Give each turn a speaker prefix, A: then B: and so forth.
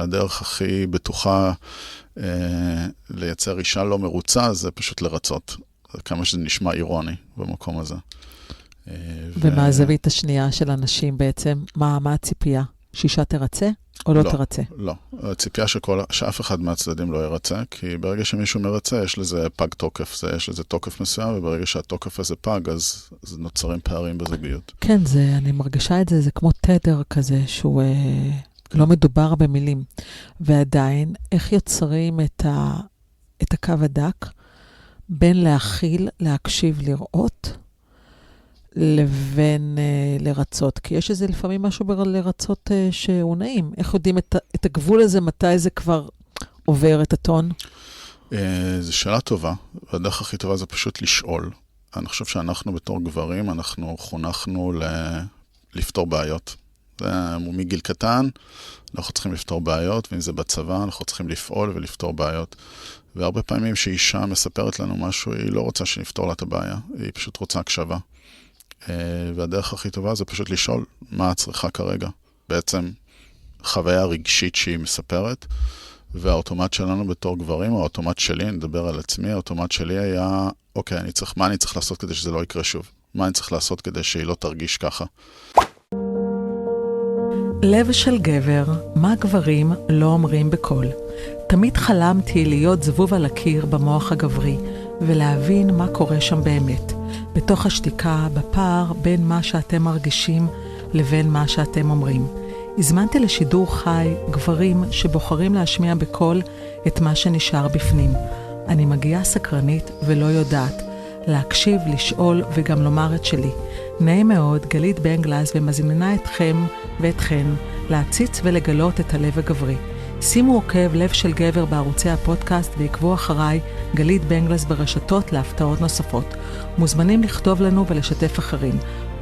A: הדרך הכי בטוחה לייצר אישה לא מרוצה, זה פשוט לרצות. כמה שזה נשמע אירוני במקום הזה.
B: ומה הזווית השנייה של אנשים בעצם? מה הציפייה? שאישה תרצה או לא תרצה?
A: לא. הציפייה שאף אחד מהצדדים לא ירצה, כי ברגע שמישהו מרצה, יש לזה פג תוקף. יש לזה תוקף מסוים, וברגע שהתוקף הזה פג, אז נוצרים פערים בזוגיות.
B: כן, אני מרגישה את זה, זה כמו תדר כזה, שהוא לא מדובר במילים. ועדיין, איך יוצרים את הקו הדק, בין להכיל, להקשיב, לראות, לבין לרצות. כי יש איזה לפעמים משהו לרצות שהוא נעים. איך יודעים את הגבול הזה, מתי זה כבר עובר את הטון?
A: זו שאלה טובה, והדרך הכי טובה זה פשוט לשאול. אני חושב שאנחנו בתור גברים, אנחנו חונכנו לפתור בעיות. זה מגיל קטן, אנחנו צריכים לפתור בעיות, ואם זה בצבא, אנחנו צריכים לפעול ולפתור בעיות. והרבה פעמים שאישה מספרת לנו משהו, היא לא רוצה שנפתור לה את הבעיה, היא פשוט רוצה הקשבה. והדרך הכי טובה זה פשוט לשאול מה את צריכה כרגע. בעצם חוויה רגשית שהיא מספרת, והאוטומט שלנו בתור גברים, או האוטומט שלי, נדבר על עצמי, האוטומט שלי היה, אוקיי, מה אני צריך לעשות כדי שזה לא יקרה שוב? מה אני צריך לעשות כדי שהיא לא תרגיש ככה?
B: לב של גבר, מה גברים לא אומרים בקול. תמיד חלמתי להיות זבוב על הקיר במוח הגברי, ולהבין מה קורה שם באמת. בתוך השתיקה, בפער בין מה שאתם מרגישים לבין מה שאתם אומרים. הזמנתי לשידור חי גברים שבוחרים להשמיע בקול את מה שנשאר בפנים. אני מגיעה סקרנית ולא יודעת. להקשיב, לשאול וגם לומר את שלי. נעים מאוד, גלית בנגלס, ומזמינה אתכם ואתכן להציץ ולגלות את הלב הגברי. שימו עוקב לב של גבר בערוצי הפודקאסט ועקבו אחריי גלית בנגלס ברשתות להפתעות נוספות. מוזמנים לכתוב לנו ולשתף אחרים.